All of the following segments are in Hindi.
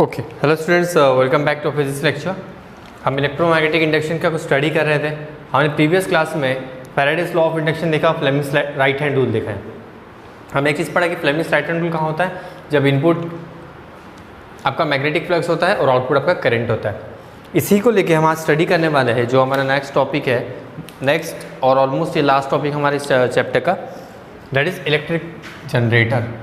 Okay hello students, welcome back to physics lecture. हम इलेक्ट्रोमैग्नेटिक इंडक्शन का कुछ स्टडी कर रहे थे। हमने प्रीवियस क्लास में फैराडेज लॉ ऑफ इंडक्शन देखा, फ्लेमिंग्स राइट हैंड रूल देखा है। हमने एक चीज़ पढ़ा कि फ्लेमिंग्स राइट हैंड रूल कहाँ होता है, जब इनपुट आपका मैग्नेटिक फ्लक्स होता है और आउटपुट आपका करंट होता है। इसी को लेके हम आज स्टडी करने वाले हैं, जो हमारा नेक्स्ट टॉपिक है, नेक्स्ट और ऑलमोस्ट ये लास्ट टॉपिक हमारे इस चैप्टर का, that is electric generator.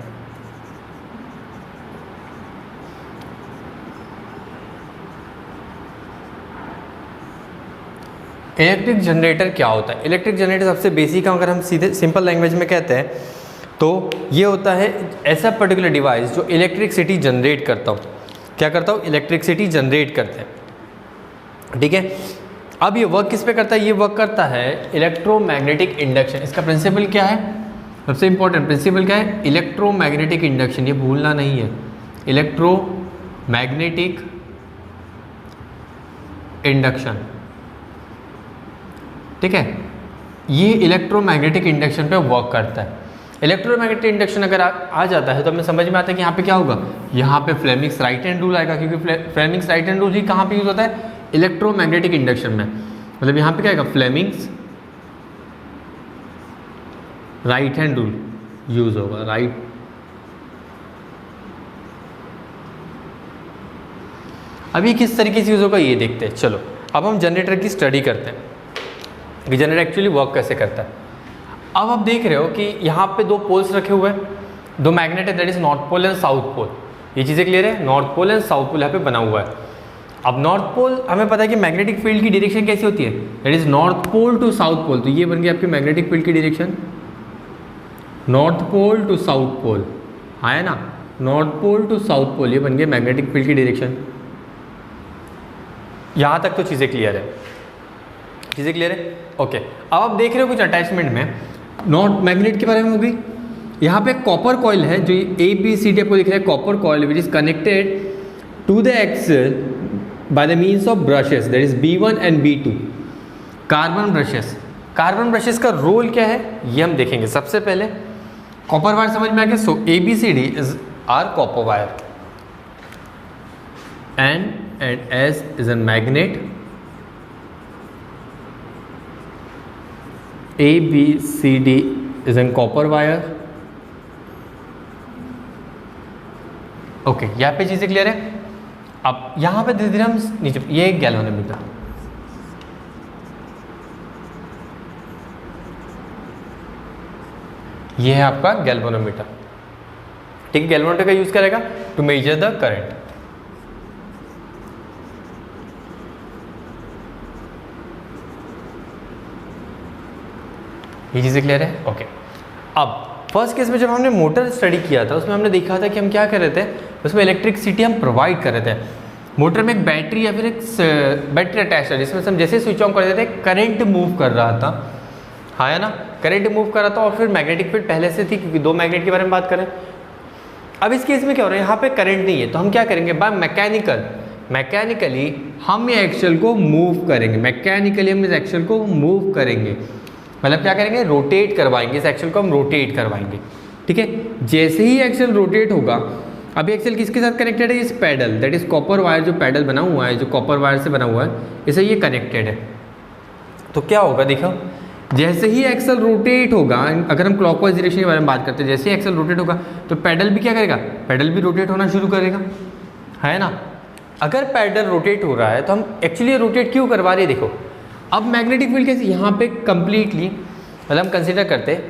Electric generator क्या होता है? इलेक्ट्रिक जनरेटर सबसे बेसिक, अगर हम सीधे सिंपल लैंग्वेज में कहते हैं तो ये होता है ऐसा पर्टिकुलर डिवाइस जो इलेक्ट्रिसिटी जनरेट करता हो। क्या करता हो? इलेक्ट्रिसिटी जनरेट करते हैं, ठीक है। अब ये वर्क किस पे करता है? ये वर्क करता है इलेक्ट्रोमैग्नेटिक इंडक्शन। इसका प्रिंसिपल क्या है? सबसे इंपॉर्टेंट प्रिंसिपल क्या है? इलेक्ट्रोमैग्नेटिक इंडक्शन, ये भूलना नहीं है। इलेक्ट्रोमैग्नेटिक इंडक्शन, ठीक है। ये इलेक्ट्रोमैग्नेटिक इंडक्शन पे वर्क करता है। इलेक्ट्रोमैग्नेटिक इंडक्शन अगर आ जाता है तो हमें समझ में आता है कि यहाँ पे क्या होगा, यहाँ पे फ्लेमिंग्स राइट हैंड रूल आएगा, क्योंकि फ्लेमिंग्स राइट हैंड रूल ही कहाँ पे यूज होता है? इलेक्ट्रोमैग्नेटिक इंडक्शन में। मतलब यहाँ पे क्या आएगा? Fleming's right hand rule use होगा, राइट। अभी किस तरीके से यूज होगा ये देखते हैं। चलो अब हम जनरेटर की स्टडी करते हैं कि जनरेटर एक्चुअली वर्क कैसे करता है। अब आप देख रहे हो कि यहाँ पे दो पोल्स रखे हुए हैं, दो मैग्नेट है, that is north pole and south pole. ये चीज़ें क्लियर है? North pole and south pole यहाँ पे बना हुआ है। अब नॉर्थ पोल हमें पता है कि मैग्नेटिक फील्ड की डायरेक्शन कैसी होती है, that is north pole to south pole. तो ये बन गया आपकी मैग्नेटिक फील्ड की direction, north pole to south pole, है ना। North pole to south pole, ये बन गया मैग्नेटिक फील्ड की डायरेक्शन। यहाँ तक तो चीज़ें क्लियर है, चीज़ें क्लियर है? ओके। अब आप देख रहे हो कुछ अटैचमेंट में नॉट मैग्नेट के बारे में होगी। यहाँ पे कॉपर कॉइल है, जो ए बी सी डी आपको दिख रहा है, copper coil which is connected to the axle by the means of brushes, that is B1 and B2, carbon brushes. Carbon brushes का रोल क्या है ये हम देखेंगे। सबसे पहले कॉपर वायर समझ में आ गया। So ABCD is our copper wire and S is a magnet, ABCD is a copper wire। Okay, यहाँ पे चीज़ें क्लियर है। अब यहाँ पे धीरे धीरे हम नीचे, ये एक गैल्वेनोमीटर, ये है आपका गैल्वेनोमीटर, ठीक है। गैल्वेनोमीटर का यूज करेगा टू मेजर द करंट। ये चीज़ें क्लियर है? ओके। अब फर्स्ट केस में जब हमने मोटर स्टडी किया था, उसमें हमने देखा था कि हम क्या कर रहे थे, उसमें इलेक्ट्रिसिटी हम प्रोवाइड कर रहे थे। मोटर में एक बैटरी या फिर एक बैटरी अटैच है, जिसमें हम जैसे स्विच ऑन कर देते थे करंट मूव कर रहा था, हाँ है ना। करंट मूव कर रहा था और फिर मैग्नेटिक फील्ड पहले से थी, क्योंकि दो मैग्नेट के बारे में बात करें। अब इस केस में क्या हो रहा है, यहाँ पे करंट नहीं है, तो हम क्या करेंगे? बाय मैकेनिकली हम ये एक्सल को मूव करेंगे। मैकेनिकली हम इस एक्सल को मूव करेंगे, मतलब क्या करेंगे? रोटेट करवाएंगे। इस एक्सल को हम रोटेट करवाएंगे, ठीक है। जैसे ही एक्सल रोटेट होगा, अभी एक्सल किसके साथ कनेक्टेड है? इस paddle, that is copper wire, जो पैडल बना हुआ है, जो कॉपर वायर से बना हुआ है, इसे ये कनेक्टेड है। तो क्या होगा देखो, जैसे ही एक्सल रोटेट होगा, अगर हम क्लॉकवाइज डायरेक्शन के बारे में बात करते हैं, जैसे ही एक्सल रोटेट होगा तो पैडल भी क्या करेगा? पैडल भी रोटेट होना शुरू करेगा, है ना। अगर पैडल रोटेट हो रहा है तो हम एक्चुअली रोटेट क्यों करवा रहे हैं? देखो अब मैग्नेटिक फील्ड कैसे, यहाँ पे कंप्लीटली, मतलब हम कंसिडर करते हैं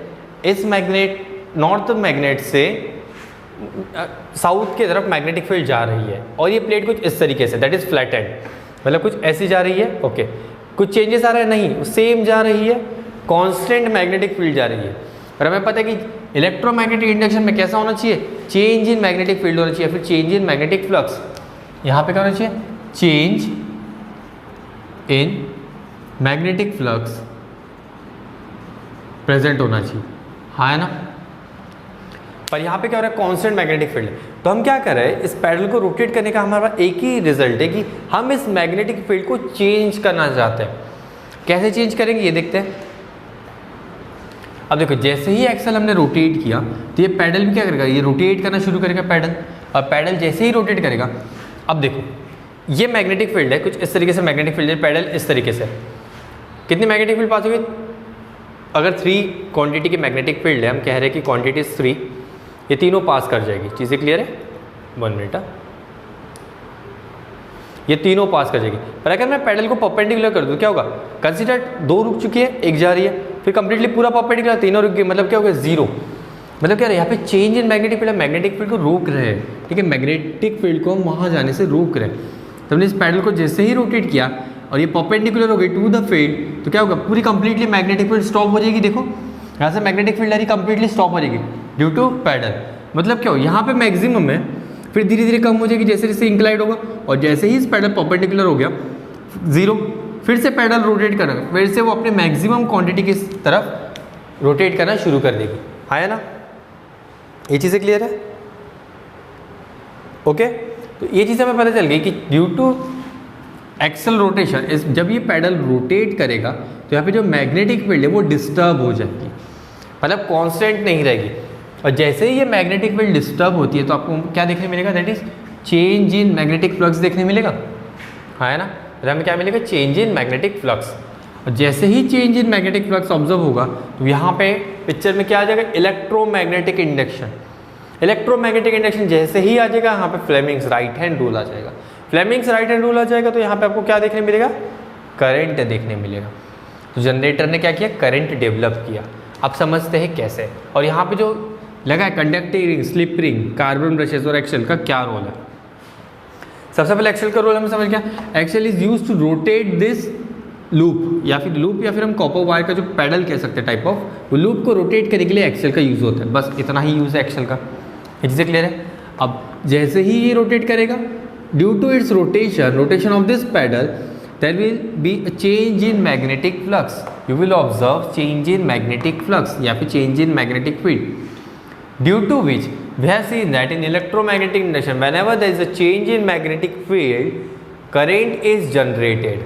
इस मैग्नेट, नॉर्थ मैग्नेट से साउथ की तरफ मैग्नेटिक फील्ड जा रही है, और ये प्लेट कुछ इस तरीके से, दैट इज फ्लैट एंड, मतलब कुछ ऐसी जा रही है। ओके, कुछ चेंजेस आ रहा है? नहीं, सेम जा रही है, कांस्टेंट मैग्नेटिक फील्ड जा रही है। और हमें पता है कि इलेक्ट्रोमैग्नेटिक इंडक्शन में कैसा होना चाहिए? चेंज इन मैग्नेटिक फील्ड होना चाहिए, फिर चेंज इन मैग्नेटिक फ्लक्स। यहाँ पे क्या होना चाहिए? Change in magnetic flux present होना चाहिए, हाँ है ना। पर यहाँ पे क्या हो रहा है? Constant magnetic field. तो हम क्या कर रहे हैं? इस पैडल को रोटेट करने का हमारा एक ही रिजल्ट है कि हम इस मैग्नेटिक फील्ड को चेंज करना चाहते हैं। कैसे चेंज करेंगे ये देखते हैं। अब देखो, जैसे ही एक्सल हमने रोटेट किया तो ये पैडल भी क्या करेगा? ये रोटेट करना शुरू करेगा पैडल, और पैडल जैसे ही रोटेट करेगा अब देखो ये मैग्नेटिक फील्ड है, कुछ इस तरीके से मैग्नेटिक फील्ड है, पैडल इस तरीके से, कितनी मैग्नेटिक फील्ड पास होगी? अगर 3 क्वांटिटी की मैग्नेटिक फील्ड है, हम कह रहे हैं कि क्वांटिटी इज 3, ये तीनों पास कर जाएगी। चीज़ें क्लियर है? 1 मिनट, ये तीनों पास कर जाएगी। पर अगर मैं पैडल को परपेंडिकुलर कर दूँ क्या होगा? कंसीडर 2 रुक चुकी है, 1 जा रही है, फिर कंप्लीटली पूरा परपेंडिकुलर, तीनों रुक गई, मतलब क्या होगा? 0। मतलब क्या है यहाँ पे change in magnetic field, magnetic field को रोक रहे हैं, ठीक है, मैग्नेटिक फील्ड को हम वहाँ जाने से रोक रहे हैं। तो हमने इस पैडल को जैसे ही रोटेट किया और ये परपेंडिकुलर हो गई टू द फील्ड, तो क्या होगा? पूरी कंप्लीटली मैग्नेटिक फील्ड स्टॉप हो जाएगी। देखो यहाँ से मैग्नेटिक फील्ड आ रही, कंप्लीटली स्टॉप हो जाएगी ड्यू टू पैडल। मतलब क्या हो, यहाँ पे मैक्सिमम है, फिर धीरे धीरे कम हो जाएगी जैसे जैसे इंक्लाइड होगा, और जैसे ही इस पैडल परपेंडिकुलर हो गया 0, फिर से पैडल रोटेट करना, फिर से वो अपने मैक्सिमम क्वांटिटी की तरफ रोटेट करना शुरू कर देगी। है ना? ये चीज़ें क्लियर है? ओके, तो ये चीज़ हमें पता चल गई कि ड्यू टू एक्सल रोटेशन, इस जब ये पैडल रोटेट करेगा तो यहाँ पे जो मैग्नेटिक फील्ड है वो डिस्टर्ब हो जाएगी, मतलब कांस्टेंट नहीं रहेगी। और जैसे ही ये मैग्नेटिक फील्ड डिस्टर्ब होती है तो आपको क्या देखने मिलेगा? That is change in magnetic flux देखने मिलेगा। है ना? तो हमें क्या मिलेगा? Change in magnetic flux. और जैसे ही change in magnetic flux observe होगा तो यहाँ पे पिक्चर में क्या आ जाएगा? Electromagnetic induction. इलेक्ट्रोमैग्नेटिक इंडक्शन जैसे ही आ जाएगा यहाँ पे फ्लेमिंग्स राइट हैंड रूल आ जाएगा। फ्लेमिंग्स राइट हैंड रूल आ जाएगा तो यहाँ पे आपको क्या देखने मिलेगा? करंट देखने मिलेगा। तो जनरेटर ने क्या किया? करंट डेवलप किया। अब समझते हैं कैसे। और यहाँ पे जो लगा है conducting ring, slip ring, carbon brushes और एक्सेल का क्या रोल है? सबसे पहले एक्सेल का रोल हमें समझ गया। Axle is use to rotate this loop, या फिर हम कॉपर वायर का जो पैडल कह सकते हैं टाइप ऑफ, वो लूप को रोटेट करने के लिए एक्सेल का यूज होता है। बस इतना ही यूज है एक्सेल का। ये चीज़ें क्लियर है? अब जैसे ही ये रोटेट करेगा, due to its rotation of this paddle, there will be a change in magnetic flux. You will observe change in magnetic flux या फिर change in magnetic field, due to which we have seen that in electromagnetic induction whenever there is a change in magnetic field, current is generated.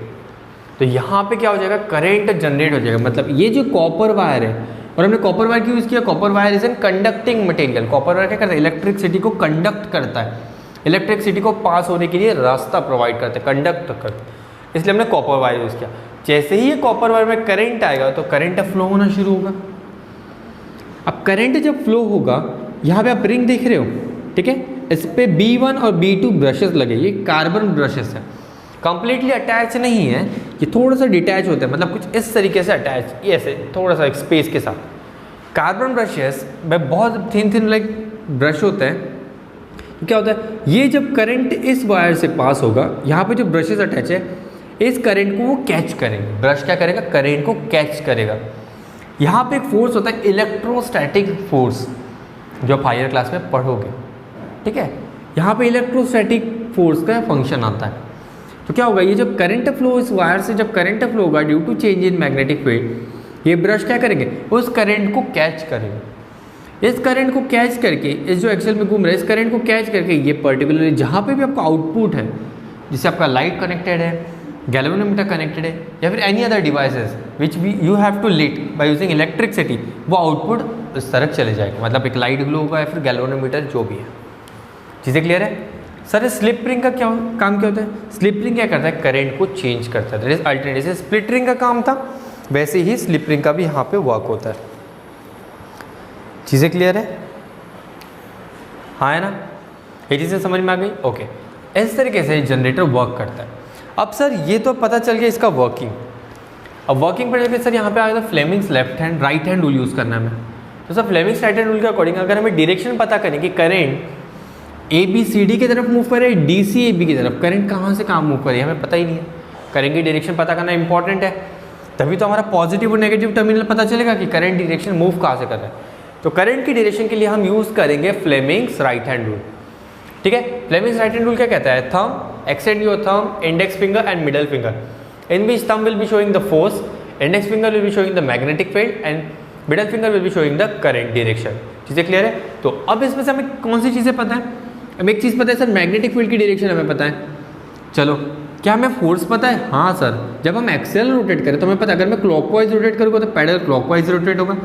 तो यहाँ पे क्या हो जाएगा? करंट जनरेट हो जाएगा। मतलब ये जो कॉपर वायर है, और हमने कॉपर वायर क्यों यूज़ किया? Copper wire is an conducting material. Copper wire क्या करता है? इलेक्ट्रिसिटी को कंडक्ट करता है, इलेक्ट्रिसिटी को पास होने के लिए रास्ता प्रोवाइड करता है, कंडक्ट करता है, इसलिए हमने कॉपर वायर यूज़ किया। जैसे ही ये कॉपर वायर में करंट आएगा तो करंट फ्लो होना शुरू होगा। अब करंट जब फ्लो होगा, यहाँ पे आप रिंग देख रहे हो, ठीक है, इस पे B1 और B2 ब्रशेस लगे, ये कार्बन ब्रशेस है, कंप्लीटली अटैच नहीं है, ये थोड़ा सा डिटैच होते हैं, मतलब कुछ इस तरीके से अटैच, ये ऐसे थोड़ा सा एक स्पेस के साथ। कार्बन ब्रशेस में बहुत थिन लाइक ब्रश होते हैं। तो क्या होता है? ये जब करंट इस वायर से पास होगा, यहाँ पे जो ब्रशेस अटैच है, इस करंट को वो कैच करेंगे। ब्रश क्या करेगा? करंट को कैच करेगा। यहाँ पे एक फोर्स होता है इलेक्ट्रोस्टैटिक फोर्स, जो आप हायर क्लास में पढ़ोगे, ठीक है। यहाँ पे इलेक्ट्रोस्टैटिक फोर्स का फंक्शन आता है। तो क्या होगा? ये जब करंट फ्लो इस वायर से जब करंट फ्लो होगा due to change in magnetic field, ये ब्रश क्या करेंगे? उस करंट को कैच करेंगे। इस करंट को कैच करके, इस जो एक्सेल में घूम रहा है, इस करंट को कैच करके ये पर्टिकुलरली जहाँ पे भी आपका आउटपुट है, जिससे आपका लाइट कनेक्टेड है, गैल्वेनोमीटर कनेक्टेड है, या फिर any other devices which you have to lit by using electricity, वो आउटपुट इस तरह चले जाएगा। मतलब एक लाइट ग्लो होगा या फिर गैल्वेनोमीटर, जो भी है। चीज़ें क्लियर है? सर स्लिप रिंग का क्या काम क्या होता है? स्लिप रिंग क्या करता है? करंट को चेंज करता है। अल्टरनेट, जैसे स्प्लिट रिंग का काम था, वैसे ही स्लिप रिंग का भी यहाँ पे वर्क होता है। चीज़ें क्लियर है? हाँ है ना? ये चीज़ें समझ में आ गई? ओके, इस तरीके से जनरेटर वर्क करता है। अब सर ये तो पता चल गया इसका वर्किंग। अब वर्किंग पर जब सर यहाँ पे आया था Fleming's left hand right hand rule use करना है हमें। तो sir Fleming's right hand rule के अकॉर्डिंग अगर हमें डायरेक्शन पता करें कि करंट ABCD की तरफ मूव करे, DCAB की तरफ, करंट कहाँ से कहाँ मूव करे हमें पता ही नहीं है। करंट की डायरेक्शन पता करना इंपॉर्टेंट है, तभी तो हमारा पॉजिटिव और नेगेटिव टर्मिनल पता चलेगा कि करंट डायरेक्शन मूव कहाँ से कर रहा है। तो करंट की डायरेक्शन के लिए हम यूज़ करेंगे फ्लेमिंग्स राइट हैंड रूल, ठीक है। फ्लेमिंग्स राइट हैंड रूल क्या कहता है? Thumb, extend your thumb, index finger and middle finger, in which thumb will be showing the force, index finger will be showing the magnetic field and middle finger will be showing the current direction. चीज़ें क्लियर है? तो अब इसमें से हमें कौन सी चीज़ें पता है? अब एक चीज़ पता है सर, मैग्नेटिक फील्ड की डायरेक्शन हमें पता है। चलो, क्या हमें फोर्स पता है? हाँ सर, जब हम एक्सेल रोटेट करें तो हमें पता है, अगर मैं क्लॉकवाइज रोटेट करूँगा तो पैडल क्लॉकवाइज रोटेट होगा,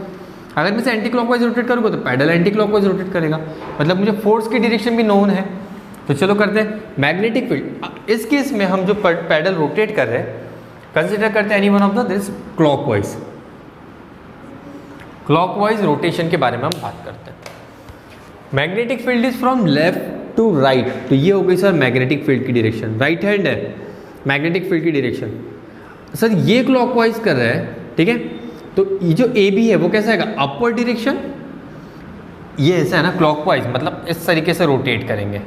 अगर मैं इसे एंटी क्लॉकवाइज रोटेट करूँगा तो पैडल एंटी क्लॉकवाइज रोटेट करेगा। मतलब मुझे फोर्स की डायरेक्शन भी नोन है, तो चलो करते हैं मैग्नेटिक फील्ड। इस केस में हम जो पैडल रोटेट कर रहे हैं कंसिडर करते हैं any one of the this clockwise. Clockwise rotation के बारे में हम बात करते हैं। Magnetic field is from left to right, तो ये हो गई सर मैग्नेटिक फील्ड की डायरेक्शन, राइट हैंड है मैग्नेटिक फील्ड की डायरेक्शन। सर ये क्लॉकवाइज कर रहा है, ठीक है, तो ये जो ए बी है वो कैसा है, अपवर्ड डायरेक्शन। ये ऐसा है ना क्लॉकवाइज, मतलब इस तरीके से रोटेट करेंगे,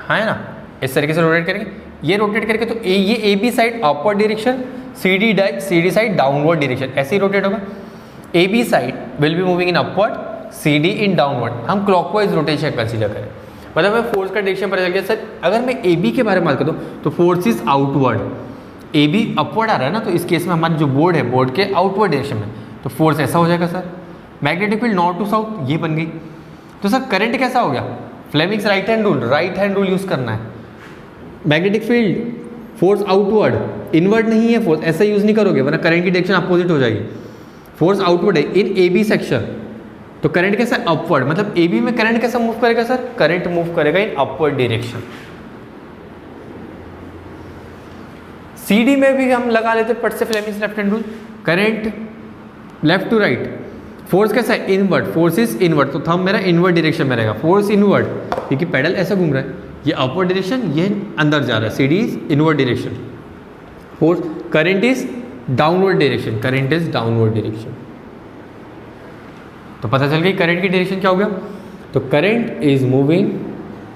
हाँ है ना, इस तरीके से रोटेट करेंगे, ये रोटेट करके तो ये A B side upward direction, C D side downward direction, ऐसे ही रोटेट होगा। A B side will be moving in upward, C D in downward. हम क्लॉकवाइज रोटेशन कंसीडर करें, मतलब मैं फोर्स का डायरेक्शन पता चल गया। सर अगर मैं ए बी के बारे में बात करूँ तो force is outward, A B upward आ रहा है ना, तो इस केस में हमारा जो बोर्ड है बोर्ड के आउटवर्ड डायरेक्शन में, तो फोर्स ऐसा हो जाएगा sir. Magnetic field north to south ये बन गई। तो सर करंट कैसा हो गया, Fleming's right hand rule use करना है। Magnetic field force outward, inward नहीं है फोर्स, ऐसा यूज़ नहीं करोगे वरना करंट की डायरेक्शन अपोजिट हो जाएगी। फोर्स आउटवर्ड है इन ए बी सेक्शन, तो करंट कैसा अपवर्ड, मतलब ए बी में करंट कैसा मूव करेगा सर, करंट मूव करेगा in upward direction. C D में भी हम लगा लेते पट से Fleming's left hand rule, current left to right, force कैसा है इनवर्ड, फोर्स इज इनवर्ड, तो थंब मेरा इनवर्ड डायरेक्शन में रहेगा, फोर्स इनवर्ड क्योंकि पैडल ऐसा घूम रहा है, ये अपवर्ड डायरेक्शन, ये अंदर जा रहा है, C D is inward direction, force current is downward direction, current is downward direction. तो पता चल गई करंट की डायरेक्शन क्या हो गया, तो current is moving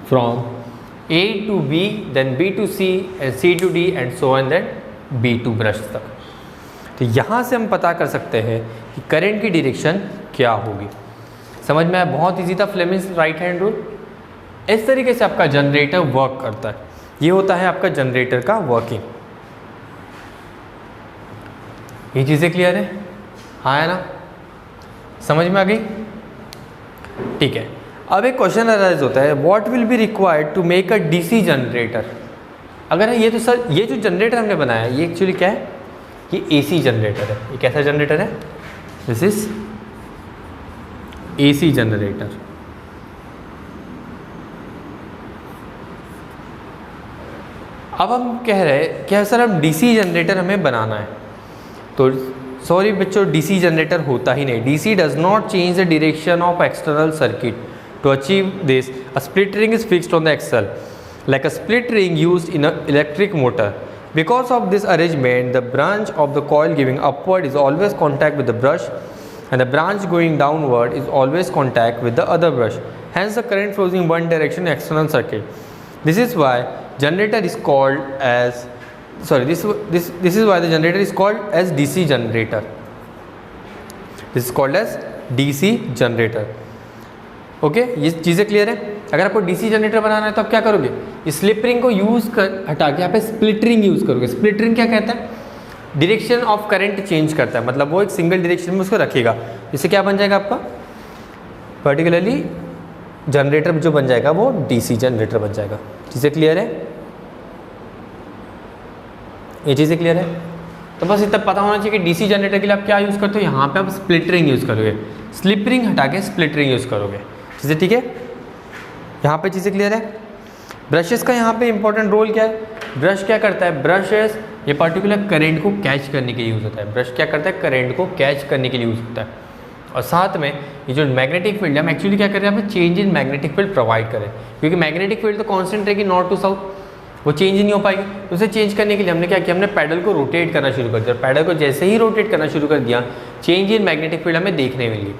from A to B, then B to C and C to D and so on, then B to brush तक। तो यहाँ से हम पता कर सकते हैं कि करंट की डायरेक्शन क्या होगी। समझ में आया, बहुत इजी था फ्लेमिंग्स राइट हैंड रूल। इस तरीके से आपका जनरेटर वर्क करता है, ये होता है आपका जनरेटर का वर्किंग। ये चीज़ें क्लियर है, हाँ है ना, समझ में आ गई, ठीक है। अब एक क्वेश्चन अराइज होता है, what will be required to make a DC generator. अगर ये तो सर ये जो जनरेटर हमने बनाया ये एक्चुअली क्या है, ये एसी जनरेटर है। ये कैसा जनरेटर है, दिस इज एसी जनरेटर। अब हम कह रहे हैं क्या सर हम डीसी जनरेटर हमें बनाना है, तो सॉरी बच्चों डीसी जनरेटर होता ही नहीं। DC does not change the direction of external circuit. To achieve this, a split ring is fixed on the axle, like a split ring used in an electric motor. Because of this arrangement, the branch of the coil giving upward is always contact with the brush, and the branch going downward is always contact with the other brush. Hence, the current flows in one direction in external circuit. This is why generator is called as this is why the generator is called as DC generator. This is called as DC generator. Okay ये चीज़ें क्लियर है। अगर आपको डीसी जनरेटर बनाना है तो आप क्या करोगे, स्लिप रिंग को यूज़ कर हटा के यहाँ पे स्प्लिट रिंग यूज़ करोगे। स्प्लिट रिंग क्या कहता है, डायरेक्शन ऑफ करंट चेंज करता है, मतलब वो एक सिंगल डायरेक्शन में उसको रखेगा। इससे क्या बन जाएगा आपका, पर्टिकुलरली जनरेटर जो बन जाएगा वो डीसी जनरेटर बन जाएगा। चीज़ें क्लियर है, ये चीज़ें क्लियर है। तो बस इतना पता होना चाहिए कि डीसी जनरेटर के लिए आप क्या यूज़ करते हो, यहाँ पे आप स्प्लिट रिंग यूज़ करोगे, स्लिप रिंग हटा के स्प्लिट रिंग यूज़ करोगे। चीज़ें ठीक है, यहाँ पे चीज़ें क्लियर है। ब्रशेस का यहाँ पे इंपॉर्टेंट रोल क्या है, ब्रश क्या करता है, ब्रशेस ये पर्टिकुलर करंट को कैच करने के लिए यूज़ होता है। ब्रश क्या करता है, करंट को कैच करने के लिए यूज़ होता है। और साथ में ये जो मैग्नेटिक फील्ड है, हम एक्चुअली क्या कर रहे हैं, हमें change in magnetic field provide करें, क्योंकि मैग्नेटिक फील्ड तो कॉन्स्टेंट रहेगी नॉर्थ टू साउथ, वो चेंज ही नहीं हो पाएगी। तो उसे चेंज करने के लिए हमने क्या किया, हमने पैडल को रोटेट करना शुरू कर दिया। पैडल को जैसे ही रोटेट करना शुरू कर दिया, चेंज इन मैग्नेटिक फील्ड हमें देखने मिली।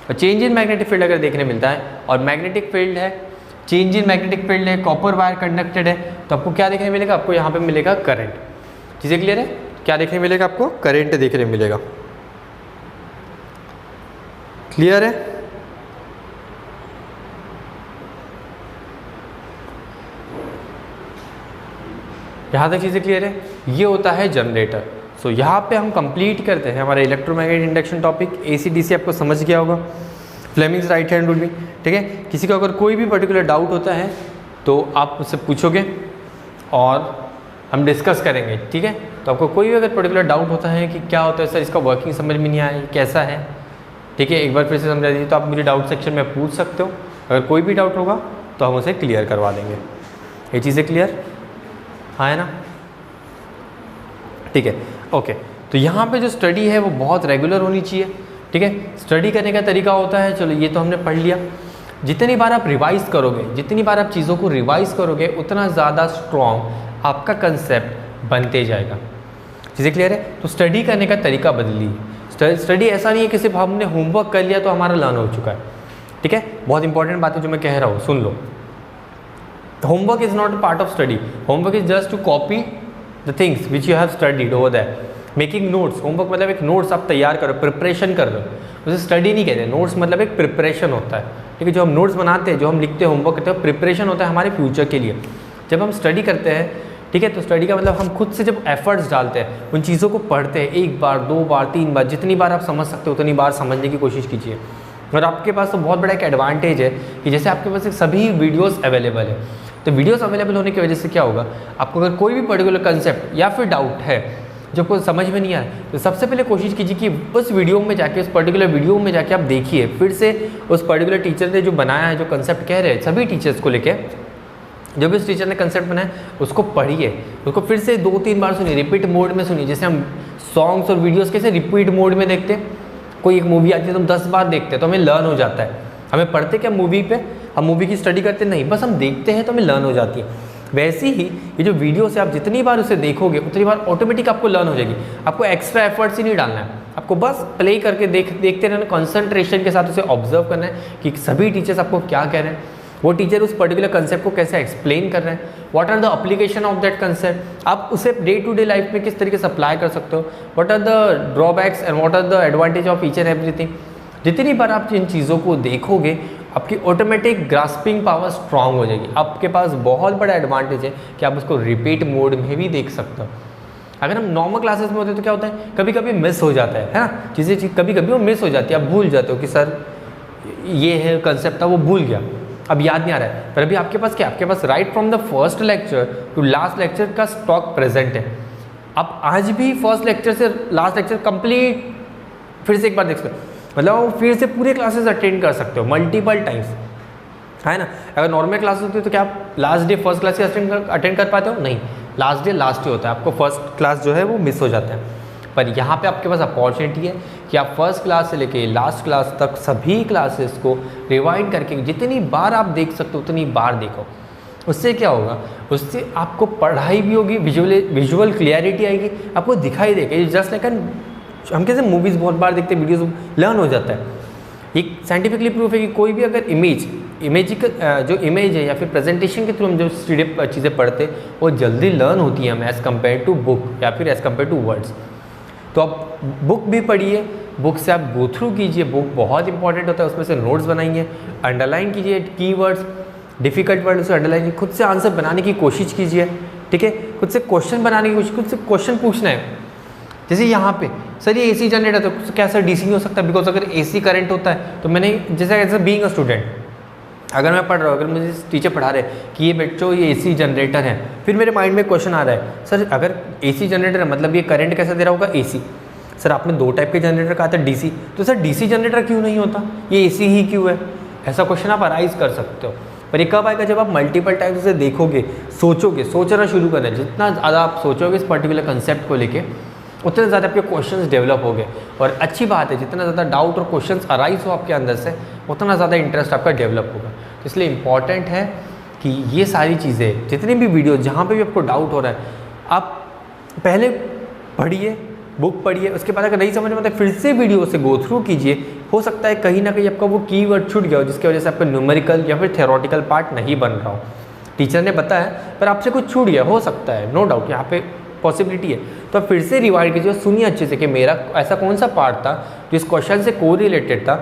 और चेंज इन मैग्नेटिक फील्ड अगर देखने मिलता है और मैग्नेटिक फील्ड है, चेंज इन मैग्नेटिक फील्ड है, कॉपर वायर कंडक्टेड है, तो आपको क्या देखने मिलेगा, आपको यहाँ पे मिलेगा करंट। चीज़ें क्लियर है, क्या देखने मिलेगा आपको, करंट देखने मिलेगा। क्लियर है, यहाँ तक चीज़ें क्लियर है। ये होता है जनरेटर। सो यहाँ पे हम कंप्लीट करते हैं हमारा electromagnetic induction topic. AC DC आपको समझ गया होगा, फ्लेमिंग्स राइट हैंड रूल भी, ठीक है। किसी को अगर कोई भी पर्टिकुलर डाउट होता है तो आप मुझसे पूछोगे और हम डिस्कस करेंगे, ठीक है। तो आपको कोई भी अगर पर्टिकुलर डाउट होता है कि क्या होता है सर, इसका वर्किंग समझ में नहीं आया, कैसा है, ठीक है, एक बार फिर से समझा दीजिए, तो आप मुझे डाउट सेक्शन में पूछ सकते हो। अगर कोई भी डाउट होगा तो हम उसे क्लियर करवा देंगे। ये चीज़ें क्लियर हाँ है ना? ठीक है, ओके। तो यहाँ पे जो स्टडी है वो बहुत रेगुलर होनी चाहिए, ठीक है। स्टडी करने का तरीका होता है, चलो ये तो हमने पढ़ लिया। जितनी बार आप रिवाइज करोगे, जितनी बार आप चीज़ों को रिवाइज करोगे, उतना ज़्यादा स्ट्रॉन्ग आपका कंसेप्ट बनते जाएगा। चीज़ें क्लियर है? तो स्टडी करने का तरीका बदलिए। स्टडी ऐसा नहीं है कि सिर्फ हमने होमवर्क कर लिया तो हमारा लर्न हो चुका है, ठीक है। बहुत इंपॉर्टेंट बात है जो मैं कह रहा हूँ, सुन लो। Homework is not a part of study. Homework is just to copy the things which you have studied over that. Making notes, homework मतलब एक नोट्स आप तैयार करो, प्रिपरेशन कर रहे हो, उसे स्टडी नहीं कहते। नोट्स मतलब एक प्रिपरेशन होता है, ठीक है। जो हम नोट्स बनाते हैं, जो हम लिखते हैं, होमवर्क करते हैं, प्रिपरेशन होता है हमारे फ्यूचर के लिए। जब हम स्टडी करते हैं, ठीक है, तो स्टडी का मतलब हम खुद से जब एफर्ट्स डालते हैं, उन चीज़ों को पढ़ते हैं, 1 बार 2 बार 3 बार, जितनी बार आप समझ सकते हो उतनी बार समझने की कोशिश कीजिए। और आपके पास तो बहुत बड़ा एक एडवांटेज है कि जैसे आपके पास सभी वीडियोस अवेलेबल है, तो वीडियोस अवेलेबल होने की वजह से क्या होगा, आपको अगर कोई भी पर्टिकुलर कंसेप्ट या फिर डाउट है जो कोई समझ में नहीं आ रहा है, तो सबसे पहले कोशिश कीजिए कि उस वीडियो में जाके, उस पर्टिकुलर वीडियो में जाके आप देखिए, फिर से उस पर्टिकुलर टीचर ने जो बनाया है, जो कंसेप्ट कह रहे हैं, सभी टीचर्स को लेके जो भी उस टीचर ने कंसेप्ट बनाया उसको पढ़िए, उसको फिर से 2-3 बार सुनिए, रिपीट मोड में सुनिए। जैसे हम सॉन्ग्स और वीडियोस कैसे रिपीट मोड में देखते हैं, कोई एक मूवी आती है तो हम 10 बार देखते हैं तो हमें लर्न हो जाता है। हमें पढ़ते क्या मूवी पे, हम मूवी की स्टडी करते नहीं, बस हम देखते हैं तो हमें लर्न हो जाती है। वैसे ही ये जो वीडियो से आप जितनी बार उसे देखोगे उतनी बार ऑटोमेटिक आपको लर्न हो जाएगी। आपको एक्स्ट्रा एफर्ट्स ही नहीं डालना है, आपको बस प्ले करके देखते रहना, कंसंट्रेशन के साथ उसे ऑब्जर्व करना है कि सभी टीचर्स आपको क्या कह रहे हैं, वो टीचर उस पर्टिकुलर कंसेप्ट को कैसे एक्सप्लेन कर रहे हैं, what are the application of that concept, आप उसे डे टू डे लाइफ में किस तरीके से अप्लाई कर सकते हो, what are the drawbacks and what are the advantage of each and everything. जितनी बार आप इन चीज़ों को देखोगे आपकी ऑटोमेटिक ग्रास्पिंग पावर स्ट्रांग हो जाएगी। आपके पास बहुत बड़ा एडवांटेज है कि आप उसको रिपीट मोड में भी देख सकते हो। अगर हम नॉर्मल क्लासेस में होते तो क्या होता है, कभी कभी मिस हो जाता है ना, चीज़ें कभी कभी वो मिस हो जाती है, आप भूल जाते हो कि सर ये है कंसेप्ट था, वो भूल गया, अब याद नहीं आ रहा है। पर अभी आपके पास क्या, आपके पास right from the first lecture to last lecture का स्टॉक प्रेजेंट है। आप आज भी फर्स्ट लेक्चर से लास्ट लेक्चर कंप्लीट फिर से एक बार देख सकते हो, मतलब फिर से पूरे क्लासेस अटेंड कर सकते हो मल्टीपल टाइम्स, है ना। अगर नॉर्मल क्लासेस होती है तो क्या आप last day first class attend कर पाते हो, नहीं, लास्ट डे लास्ट डे होता है, आपको फर्स्ट क्लास जो है वो मिस हो जाता है। पर यहाँ पे आपके पास अपॉर्चुनिटी है कि आप फर्स्ट क्लास से लेके लास्ट क्लास तक सभी क्लासेस को रिवाइंड करके जितनी बार आप देख सकते हो उतनी बार देखो। उससे क्या होगा, उससे आपको पढ़ाई भी होगी, विजुअल क्लियरिटी आएगी, आपको दिखाई देगा। जस्ट लाइक हम कैसे मूवीज़ बहुत बार देखते हैं, वीडियोज़ लर्न हो जाता है। एक साइंटिफिकली प्रूफ है कि कोई भी अगर जो इमेज है या फिर प्रेजेंटेशन के थ्रू हम जो चीज़ें पढ़ते वो जल्दी लर्न होती है हमें एज़ कम्पेयर टू बुक या फिर एज़ कम्पेयर टू वर्ड्स। तो आप बुक भी पढ़िए, बुक से आप गो थ्रू कीजिए, बुक बहुत इंपॉर्टेंट होता है, उसमें से नोट्स बनाइए, अंडरलाइन कीजिए कीवर्ड्स, डिफिकल्ट वर्ड उसे अंडरलाइन कीजिए, खुद से आंसर बनाने की कोशिश कीजिए, ठीक है। खुद से क्वेश्चन बनाने की कोशिश, खुद से क्वेश्चन पूछना है। जैसे यहाँ पे सर ये एसी जनरेटर तो क्या सर डीसी नहीं हो सकता, बिकॉज अगर एसी करंट होता है तो मैंने जैसे as a being a student अगर मैं पढ़ रहा हूँ, अगर मुझे टीचर पढ़ा रहे कि ये बच्चों ये एसी जनरेटर है, फिर मेरे माइंड में क्वेश्चन आ रहा है सर अगर एसी जनरेटर है मतलब ये करंट कैसे दे रहा होगा, एसी। सर आपने 2 टाइप के जनरेटर कहा था, डीसी, तो सर डीसी जनरेटर क्यों नहीं होता, ये एसी ही क्यों है। ऐसा क्वेश्चन आप अराइज कर सकते हो। पर ये कब आएगा, जब आप मल्टीपल टाइम्स उसे देखोगे, सोचोगे, सोचना शुरू करना। जितना ज़्यादा आप सोचोगे इस पर्टिकुलर कंसेप्ट को लेके उतने ज़्यादा आपके क्वेश्चंस डेवलप हो गए। और अच्छी बात है, जितना ज़्यादा डाउट और क्वेश्चंस अराइज हो आपके अंदर से उतना ज़्यादा इंटरेस्ट आपका डेवलप होगा। तो इसलिए इम्पॉर्टेंट है कि ये सारी चीज़ें, जितनी भी वीडियो जहाँ पे भी आपको डाउट हो रहा है, आप पहले पढ़िए, बुक पढ़िए, उसके बाद अगर नहीं समझ में आता फिर से वीडियो से गो थ्रू कीजिए। हो सकता है कहीं ना कहीं आपका वो कीवर्ड छूट गया हो जिसकी वजह से आपका न्यूमेरिकल या फिर थ्योरेटिकल पार्ट नहीं बन रहा हो। टीचर ने बताया पर आपसे कुछ छूट गया, हो सकता है, नो डाउट, यहाँ पे पॉसिबिलिटी है। तो आप फिर से रिवाइड कीजिए, सुनिए अच्छे से कि मेरा ऐसा कौन सा पार्ट था जो इस क्वेश्चन से को रिलेटेड था,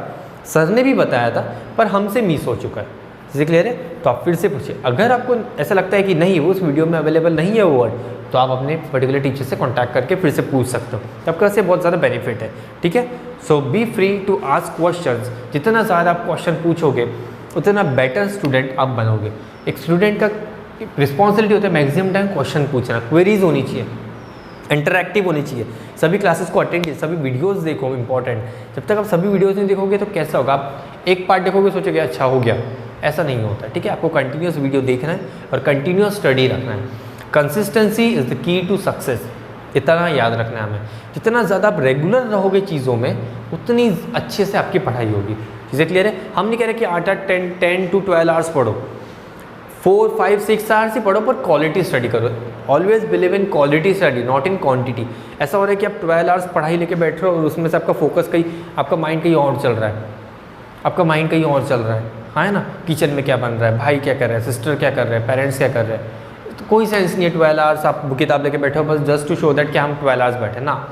सर ने भी बताया था पर हमसे मिस हो चुका है। चीज़ें क्लियर है? तो आप फिर से पूछिए। अगर आपको ऐसा लगता है कि नहीं वो उस वीडियो में अवेलेबल नहीं है वो वर्ड, तो आप अपने पर्टिकुलर टीचर से कॉन्टैक्ट करके फिर से पूछ सकते हो। तो आपका से बहुत ज़्यादा बेनिफिट है, ठीक है। So be free to ask questions. जितना ज़्यादा आप क्वेश्चन पूछोगे उतना बेटर स्टूडेंट आप बनोगे। एक स्टूडेंट का रिस्पॉन्सिबिलिटी होता है मैक्सिमम टाइम क्वेश्चन पूछना, क्वेरीज होनी चाहिए, इंटरैक्टिव होनी चाहिए। सभी क्लासेस को अटेंड कीजिए, सभी वीडियोस देखो, इंपॉर्टेंट। जब तक आप सभी वीडियोस नहीं देखोगे तो कैसा होगा, आप एक पार्ट देखोगे सोचोगे अच्छा हो गया, ऐसा नहीं होता, ठीक है। आपको कंटिन्यूस वीडियो देखना है और कंटिन्यूस स्टडी रखना है। Consistency is the key to success, इतना याद रखना है हमें। जितना ज़्यादा आप रेगुलर रहोगे चीज़ों में, उतनी अच्छे से आपकी पढ़ाई होगी। चीज़ें क्लियर है? हम नहीं कह रहे कि 10 to 12 आवर्स पढ़ो, 4, 5, 6 आवर्स ही पढ़ो, पर क्वालिटी स्टडी करो। Always believe in quality study, not in quantity. ऐसा हो रहा है कि आप 12 आवर्स पढ़ाई लेके बैठ रहे हो और उसमें से आपका फोकस कहीं, आपका माइंड कहीं और चल रहा है, आपका माइंड कहीं और चल रहा है, हाँ है ना। किचन में क्या बन रहा है, भाई क्या कर रहा है, सिस्टर क्या कर रहे हैं, पेरेंट्स क्या कर रहे हैं, तो कोई सेंस नहीं है 12 आवर्स आप किताब लेके बैठे हो बस जस्ट टू शो दैट कि हम 12 आवर्स बैठे ना।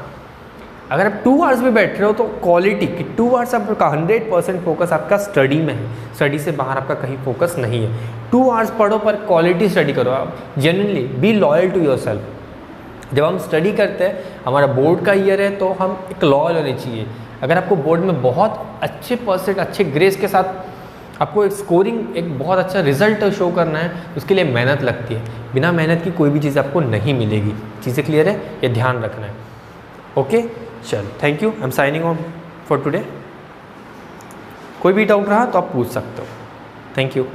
अगर आप 2 आवर्स भी बैठ रहे हो तो क्वालिटी कि 2 आवर्स आपका 100% फोकस आपका स्टडी में है, स्टडी से बाहर आपका कहीं फोकस नहीं है। 2 आवर्स पढ़ो पर क्वालिटी स्टडी करो। आप genuinely be loyal to yourself. जब हम स्टडी करते हैं, हमारा बोर्ड का ईयर है तो हम एक लॉयल होने चाहिए। अगर आपको बोर्ड में बहुत अच्छे परसेंट, अच्छे ग्रेस के साथ आपको एक स्कोरिंग, एक बहुत अच्छा रिजल्ट शो करना है, उसके लिए मेहनत लगती है। बिना मेहनत की कोई भी चीज़ आपको नहीं मिलेगी। चीज़ें क्लियर है? ये ध्यान रखना है। ओके, चल, thank you, I am signing off for today. कोई भी डाउट रहा तो आप पूछ सकते हो। Thank you.